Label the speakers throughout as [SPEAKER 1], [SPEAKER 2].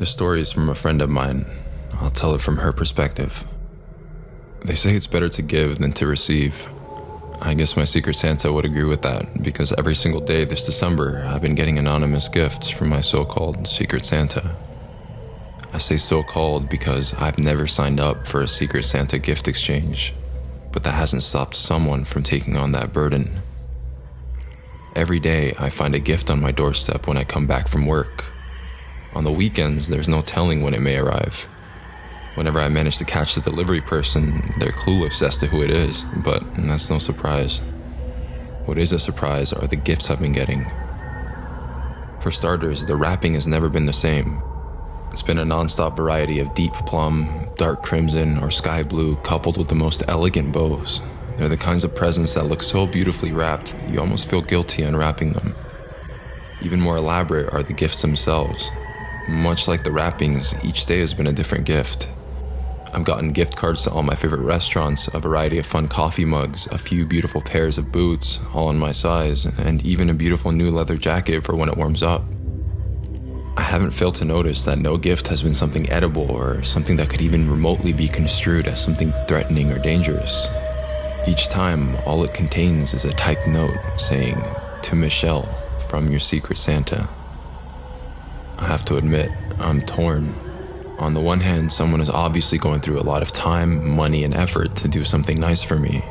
[SPEAKER 1] This story is from a friend of mine. I'll tell it from her perspective. They say it's better to give than to receive. I guess my Secret Santa would agree with that, because every single day this December, I've been getting anonymous gifts from my so-called Secret Santa. I say so-called because I've never signed up for a Secret Santa gift exchange, but that hasn't stopped someone from taking on that burden. Every day, I find a gift on my doorstep when I come back from work. On the weekends, there's no telling when it may arrive. Whenever I manage to catch the delivery person, they're clueless as to who it is, but that's no surprise. What is a surprise are the gifts I've been getting. For starters, the wrapping has never been the same. It's been a non-stop variety of deep plum, dark crimson, or sky blue coupled with the most elegant bows. They're the kinds of presents that look so beautifully wrapped that you almost feel guilty unwrapping them. Even more elaborate are the gifts themselves. Much like the wrappings, each day has been a different gift. I've gotten gift cards to all my favorite restaurants, a variety of fun coffee mugs, a few beautiful pairs of boots, all in my size, and even a beautiful new leather jacket for when it warms up. I haven't failed to notice that no gift has been something edible or something that could even remotely be construed as something threatening or dangerous. Each time, all it contains is a typed note saying, "To Michelle, from your Secret Santa." I have to admit, I'm torn. On the one hand, someone is obviously going through a lot of time, money, and effort to do something nice for me.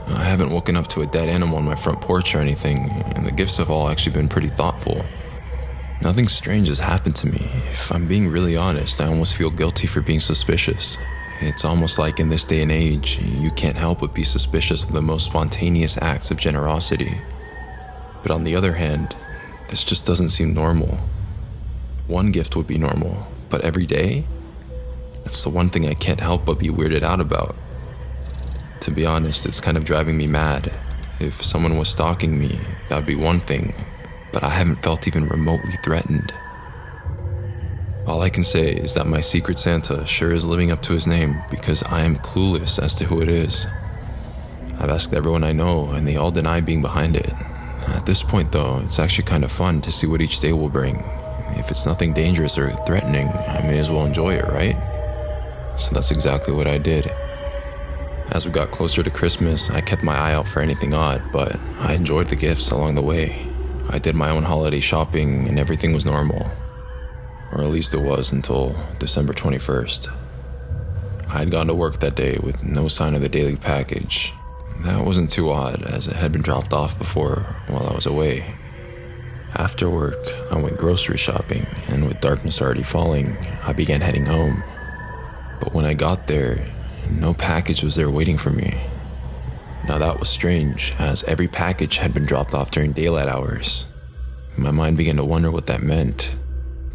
[SPEAKER 1] I haven't woken up to a dead animal on my front porch or anything, and the gifts have all actually been pretty thoughtful. Nothing strange has happened to me. If I'm being really honest, I almost feel guilty for being suspicious. It's almost like in this day and age, you can't help but be suspicious of the most spontaneous acts of generosity. But on the other hand, this just doesn't seem normal. One gift would be normal, but every day? That's the one thing I can't help but be weirded out about. To be honest, it's kind of driving me mad. If someone was stalking me, that would be one thing, but I haven't felt even remotely threatened. All I can say is that my Secret Santa sure is living up to his name, because I am clueless as to who it is. I've asked everyone I know, and they all deny being behind it. At this point though, it's actually kind of fun to see what each day will bring. If it's nothing dangerous or threatening, I may as well enjoy it, right? So that's exactly what I did. As we got closer to Christmas, I kept my eye out for anything odd, but I enjoyed the gifts along the way. I did my own holiday shopping and everything was normal. Or at least it was until December 21st. I had gone to work that day with no sign of the daily package. That wasn't too odd, as it had been dropped off before while I was away. After work, I went grocery shopping, and with darkness already falling, I began heading home. But when I got there, no package was there waiting for me. Now that was strange, as every package had been dropped off during daylight hours. My mind began to wonder what that meant.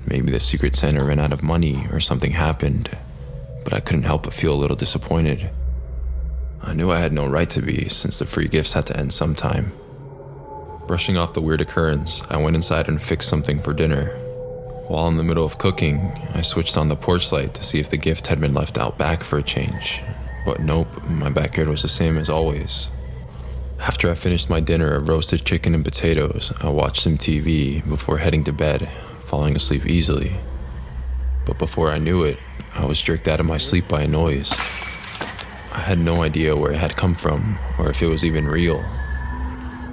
[SPEAKER 1] Maybe the Secret Santa ran out of money or something happened, but I couldn't help but feel a little disappointed. I knew I had no right to be, since the free gifts had to end sometime. Brushing off the weird occurrence, I went inside and fixed something for dinner. While in the middle of cooking, I switched on the porch light to see if the gift had been left out back for a change. But nope, my backyard was the same as always. After I finished my dinner of roasted chicken and potatoes, I watched some TV before heading to bed, falling asleep easily. But before I knew it, I was jerked out of my sleep by a noise. I had no idea where it had come from, or if it was even real.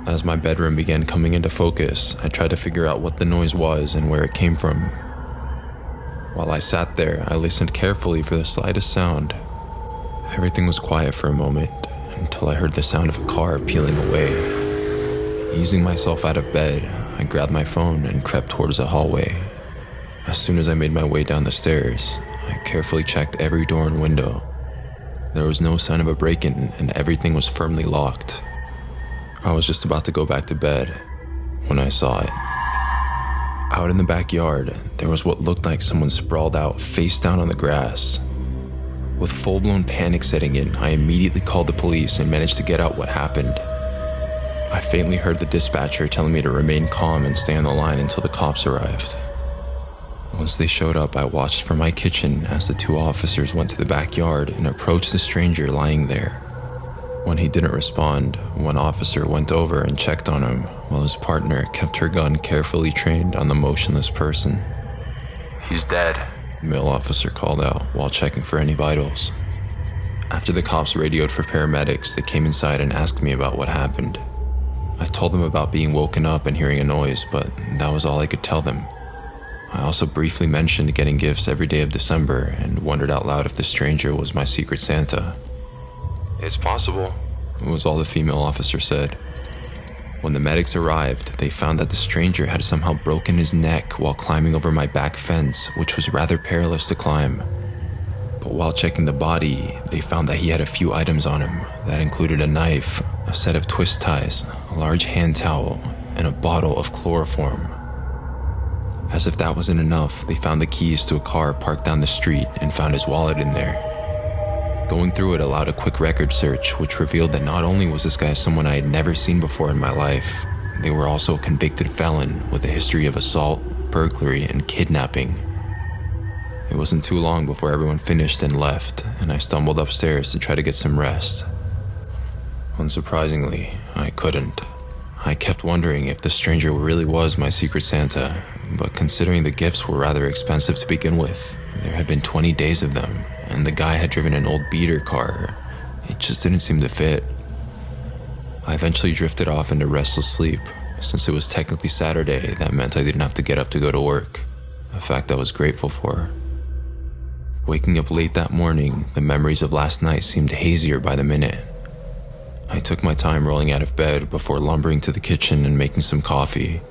[SPEAKER 1] As my bedroom began coming into focus, I tried to figure out what the noise was and where it came from. While I sat there, I listened carefully for the slightest sound. Everything was quiet for a moment, until I heard the sound of a car peeling away. Easing myself out of bed, I grabbed my phone and crept towards the hallway. As soon as I made my way down the stairs, I carefully checked every door and window. There was no sign of a break-in, and everything was firmly locked. I was just about to go back to bed when I saw it. Out in the backyard, there was what looked like someone sprawled out face down on the grass. With full-blown panic setting in, I immediately called the police and managed to get out what happened. I faintly heard the dispatcher telling me to remain calm and stay on the line until the cops arrived. Once they showed up, I watched from my kitchen as the two officers went to the backyard and approached the stranger lying there. When he didn't respond, one officer went over and checked on him, while his partner kept her gun carefully trained on the motionless person.
[SPEAKER 2] "He's dead,"
[SPEAKER 1] A male officer called out while checking for any vitals. After the cops radioed for paramedics, they came inside and asked me about what happened. I told them about being woken up and hearing a noise, but that was all I could tell them. I also briefly mentioned getting gifts every day of December and wondered out loud if the stranger was my secret Santa. "It's possible," was all the female officer said. When the medics arrived, they found that the stranger had somehow broken his neck while climbing over my back fence, which was rather perilous to climb. But while checking the body, they found that he had a few items on him that included a knife, a set of twist ties, a large hand towel, and a bottle of chloroform. As if that wasn't enough, they found the keys to a car parked down the street and found his wallet in there. Going through it allowed a quick record search, which revealed that not only was this guy someone I had never seen before in my life, they were also a convicted felon with a history of assault, burglary, and kidnapping. It wasn't too long before everyone finished and left, and I stumbled upstairs to try to get some rest. Unsurprisingly, I couldn't. I kept wondering if the stranger really was my secret Santa, but considering the gifts were rather expensive to begin with, there had been 20 days of them, and the guy had driven an old beater car. It just didn't seem to fit. I eventually drifted off into restless sleep. Since it was technically Saturday, that meant I didn't have to get up to go to work, a fact I was grateful for. Waking up late that morning, the memories of last night seemed hazier by the minute. I took my time rolling out of bed before lumbering to the kitchen and making some coffee.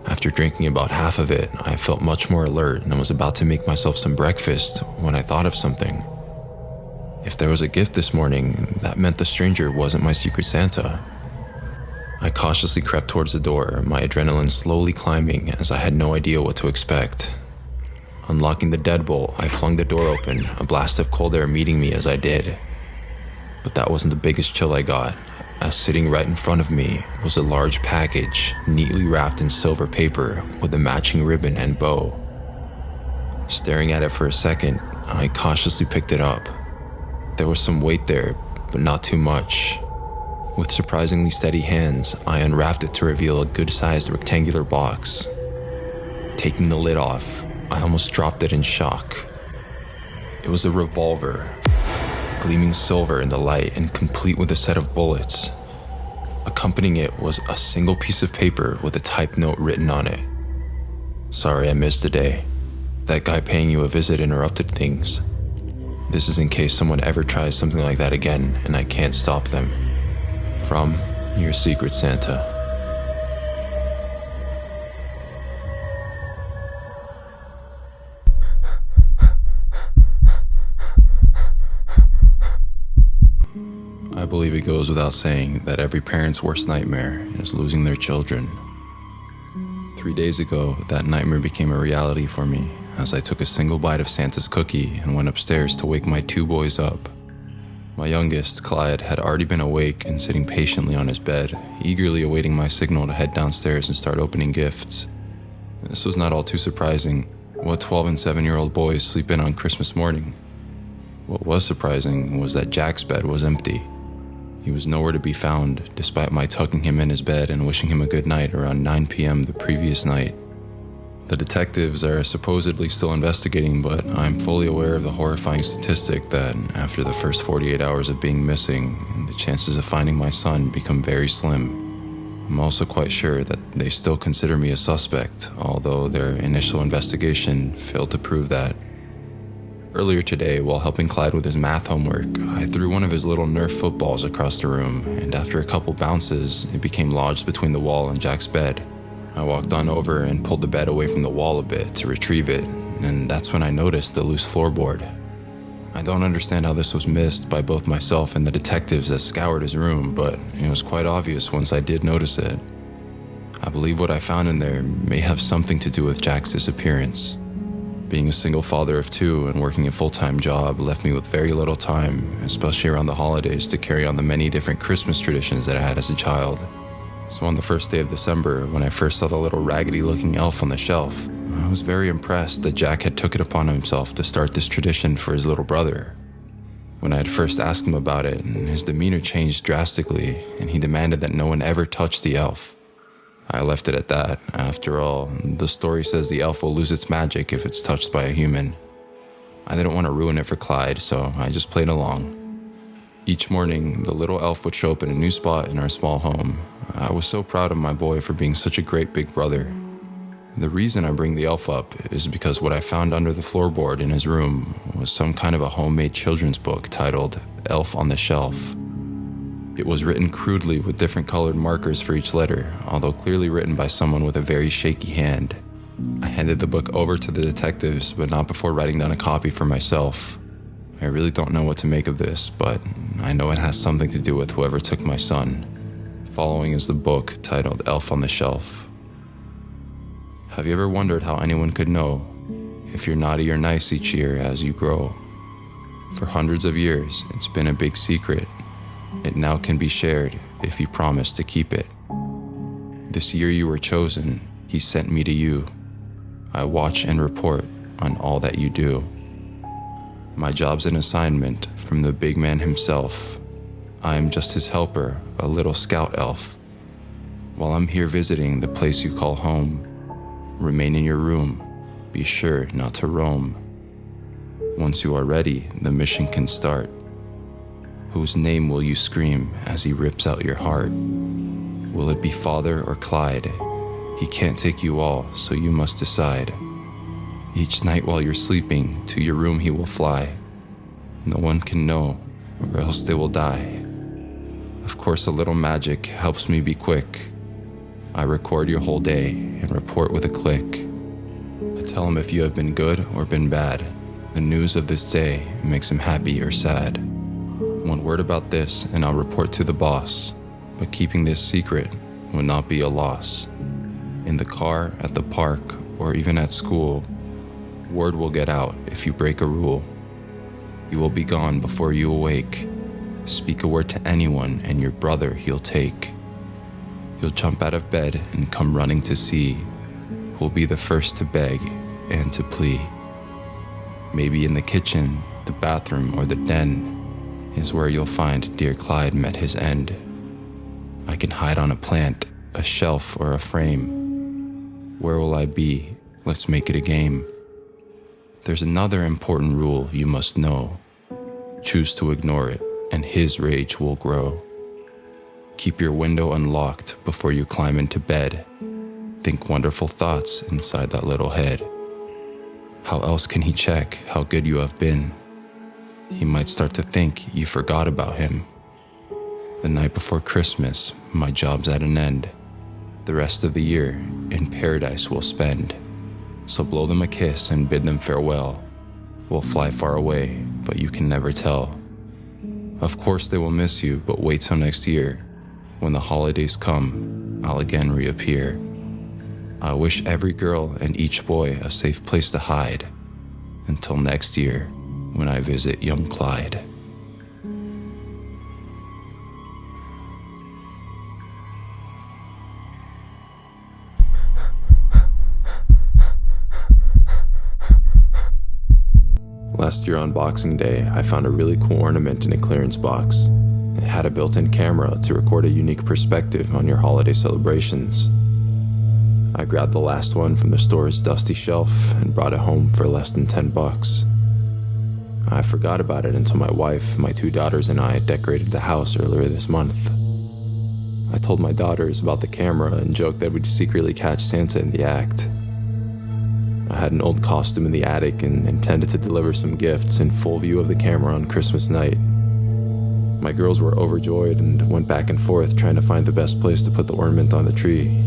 [SPEAKER 1] After drinking about half of it, I felt much more alert and was about to make myself some breakfast when I thought of something. If there was a gift this morning, that meant the stranger wasn't my secret Santa. I cautiously crept towards the door, my adrenaline slowly climbing as I had no idea what to expect. Unlocking the deadbolt, I flung the door open, a blast of cold air meeting me as I did. But that wasn't the biggest chill I got, as sitting right in front of me was a large package, neatly wrapped in silver paper with a matching ribbon and bow. Staring at it for a second, I cautiously picked it up. There was some weight there, but not too much. With surprisingly steady hands, I unwrapped it to reveal a good-sized rectangular box. Taking the lid off, I almost dropped it in shock. It was a revolver, gleaming silver in the light and complete with a set of bullets. Accompanying it was a single piece of paper with a typed note written on it. "Sorry I missed the day. That guy paying you a visit interrupted things. This is in case someone ever tries something like that again and I can't stop them. From your secret Santa." I believe it goes without saying that every parent's worst nightmare is losing their children. 3 days ago, that nightmare became a reality for me as I took a single bite of Santa's cookie and went upstairs to wake my 2 boys up. My youngest, Clyde, had already been awake and sitting patiently on his bed, eagerly awaiting my signal to head downstairs and start opening gifts. This was not all too surprising. What 12 and 7-year-old boys sleep in on Christmas morning? What was surprising was that Jack's bed was empty. He was nowhere to be found, despite my tucking him in his bed and wishing him a good night around 9 p.m. the previous night. The detectives are supposedly still investigating, but I'm fully aware of the horrifying statistic that after the first 48 hours of being missing, the chances of finding my son become very slim. I'm also quite sure that they still consider me a suspect, although their initial investigation failed to prove that. Earlier today, while helping Clyde with his math homework, I threw one of his little Nerf footballs across the room, and after a couple bounces, it became lodged between the wall and Jack's bed. I walked on over and pulled the bed away from the wall a bit to retrieve it, and that's when I noticed the loose floorboard. I don't understand how this was missed by both myself and the detectives that scoured his room, but it was quite obvious once I did notice it. I believe what I found in there may have something to do with Jack's disappearance. Being a single father of 2 and working a full-time job left me with very little time, especially around the holidays, to carry on the many different Christmas traditions that I had as a child. So on the first day of December, when I first saw the little raggedy-looking elf on the shelf, I was very impressed that Jack had took it upon himself to start this tradition for his little brother. When I had first asked him about it, his demeanor changed drastically, and he demanded that no one ever touch the elf. I left it at that. After all, the story says the elf will lose its magic if it's touched by a human. I didn't want to ruin it for Clyde, so I just played along. Each morning, the little elf would show up in a new spot in our small home. I was so proud of my boy for being such a great big brother. The reason I bring the elf up is because what I found under the floorboard in his room was some kind of a homemade children's book titled Elf on the Shelf. It was written crudely with different colored markers for each letter, although clearly written by someone with a very shaky hand. I handed the book over to the detectives, but not before writing down a copy for myself. I really don't know what to make of this, but I know it has something to do with whoever took my son. Following is the book titled Elf on the Shelf. Have you ever wondered how anyone could know if you're naughty or nice each year as you grow? For hundreds of years, it's been a big secret. It now can be shared if you promise to keep it. This year you were chosen, he sent me to you. I watch and report on all that you do. My job's an assignment from the big man himself. I am just his helper, a little scout elf. While I'm here visiting the place you call home, remain in your room. Be sure not to roam. Once you are ready, the mission can start. Whose name will you scream as he rips out your heart? Will it be Father or Clyde? He can't take you all, so you must decide. Each night while you're sleeping, to your room he will fly. No one can know, or else they will die. Of course, a little magic helps me be quick. I record your whole day and report with a click. I tell him if you have been good or been bad. The news of this day makes him happy or sad. One word about this and I'll report to the boss, but keeping this secret will not be a loss. In the car, at the park, or even at school, word will get out if you break a rule. You will be gone before you awake. Speak a word to anyone and your brother he'll take. You'll jump out of bed and come running to see who'll be the first to beg and to plea. Maybe in the kitchen, the bathroom, or the den is where you'll find dear Clyde met his end. I can hide on a plant, a shelf, or a frame. Where will I be? Let's make it a game. There's another important rule you must know. Choose to ignore it, and his rage will grow. Keep your window unlocked before you climb into bed. Think wonderful thoughts inside that little head. How else can he check how good you have been? He might start to think you forgot about him. The night before Christmas, my job's at an end. The rest of the year in paradise we'll spend. So blow them a kiss and bid them farewell. We'll fly far away, but you can never tell. Of course they will miss you, but wait till next year. When the holidays come, I'll again reappear. I wish every girl and each boy a safe place to hide. Until next year, when I visit young Clyde. Last year on Boxing Day, I found a really cool ornament in a clearance box. It had a built-in camera to record a unique perspective on your holiday celebrations. I grabbed the last one from the store's dusty shelf and brought it home for less than $10. I forgot about it until my wife, my 2 daughters, and I decorated the house earlier this month. I told my daughters about the camera and joked that we'd secretly catch Santa in the act. I had an old costume in the attic and intended to deliver some gifts in full view of the camera on Christmas night. My girls were overjoyed and went back and forth trying to find the best place to put the ornament on the tree.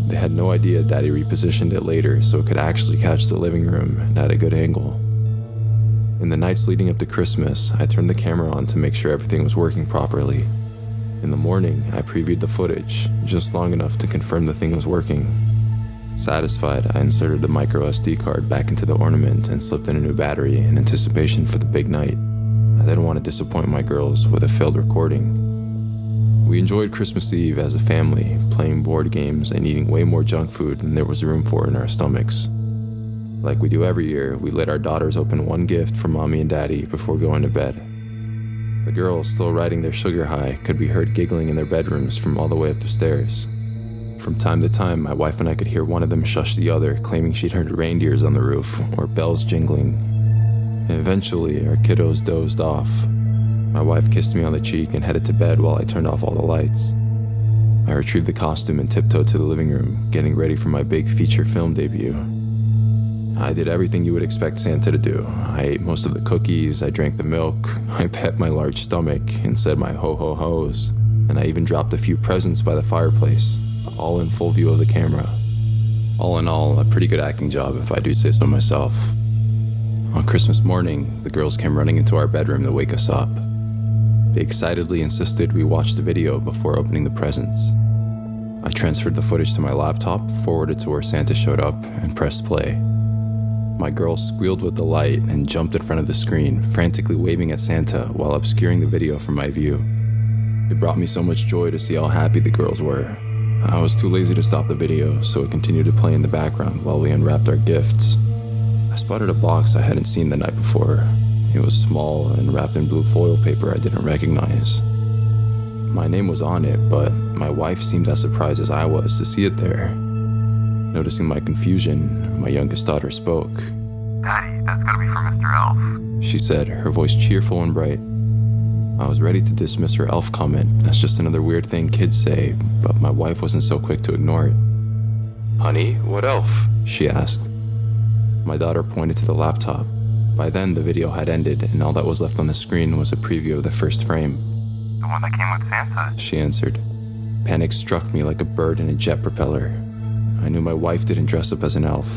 [SPEAKER 1] They had no idea Daddy repositioned it later so it could actually catch the living room and at a good angle. In the nights leading up to Christmas, I turned the camera on to make sure everything was working properly. In the morning, I previewed the footage, just long enough to confirm the thing was working. Satisfied, I inserted the micro SD card back into the ornament and slipped in a new battery in anticipation for the big night. I didn't want to disappoint my girls with a failed recording. We enjoyed Christmas Eve as a family, playing board games and eating way more junk food than there was room for in our stomachs. Like we do every year, we let our daughters open one gift from Mommy and Daddy before going to bed. The girls, still riding their sugar high, could be heard giggling in their bedrooms from all the way up the stairs. From time to time, my wife and I could hear one of them shush the other, claiming she'd heard reindeers on the roof or bells jingling. Eventually, our kiddos dozed off. My wife kissed me on the cheek and headed to bed while I turned off all the lights. I retrieved the costume and tiptoed to the living room, getting ready for my big feature film debut. I did everything you would expect Santa to do. I ate most of the cookies, I drank the milk, I pet my large stomach and said my ho-ho-hos, and I even dropped a few presents by the fireplace, all in full view of the camera. All in all, a pretty good acting job if I do say so myself. On Christmas morning, the girls came running into our bedroom to wake us up. They excitedly insisted we watch the video before opening the presents. I transferred the footage to my laptop, forwarded to where Santa showed up, and pressed play. My girls squealed with delight and jumped in front of the screen, frantically waving at Santa while obscuring the video from my view. It brought me so much joy to see how happy the girls were. I was too lazy to stop the video, so it continued to play in the background while we unwrapped our gifts. I spotted a box I hadn't seen the night before. It was small and wrapped in blue foil paper I didn't recognize. My name was on it, but my wife seemed as surprised as I was to see it there. Noticing my confusion, my youngest daughter spoke.
[SPEAKER 2] "Daddy, that's gotta be from Mr. Elf,"
[SPEAKER 1] she said, her voice cheerful and bright. I was ready to dismiss her elf comment. That's just another weird thing kids say, but my wife wasn't so quick to ignore it. "Honey, what elf?" she asked. My daughter pointed to the laptop. By then, the video had ended, and all that was left on the screen was a preview of the first frame.
[SPEAKER 2] "The one that came with Santa,"
[SPEAKER 1] she answered. Panic struck me like a bird in a jet propeller. I knew my wife didn't dress up as an elf.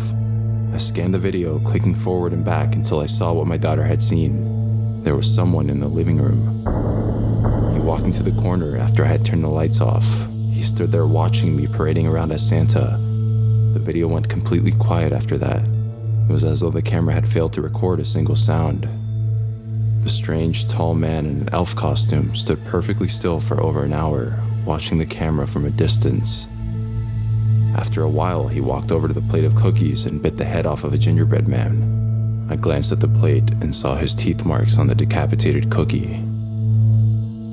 [SPEAKER 1] I scanned the video, clicking forward and back until I saw what my daughter had seen. There was someone in the living room. He walked into the corner after I had turned the lights off. He stood there watching me parading around as Santa. The video went completely quiet after that. It was as though the camera had failed to record a single sound. The strange, tall man in an elf costume stood perfectly still for over an hour, watching the camera from a distance. After a while, he walked over to the plate of cookies and bit the head off of a gingerbread man. I glanced at the plate and saw his teeth marks on the decapitated cookie.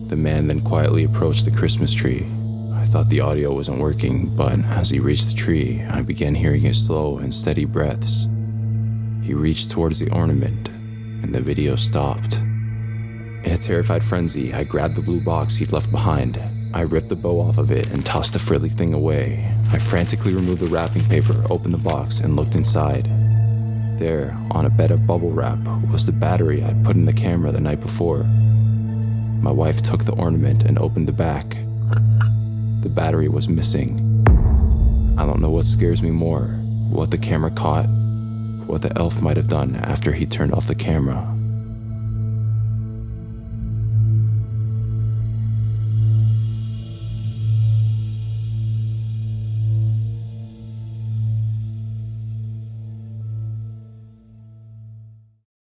[SPEAKER 1] The man then quietly approached the Christmas tree. I thought the audio wasn't working, but as he reached the tree, I began hearing his slow and steady breaths. He reached towards the ornament, and the video stopped. In a terrified frenzy, I grabbed the blue box he'd left behind. I ripped the bow off of it and tossed the frilly thing away. I frantically removed the wrapping paper, opened the box, and looked inside. There, on a bed of bubble wrap, was the battery I'd put in the camera the night before. My wife took the ornament and opened the back. The battery was missing. I don't know what scares me more, what the camera caught, what the elf might have done after he turned off the camera.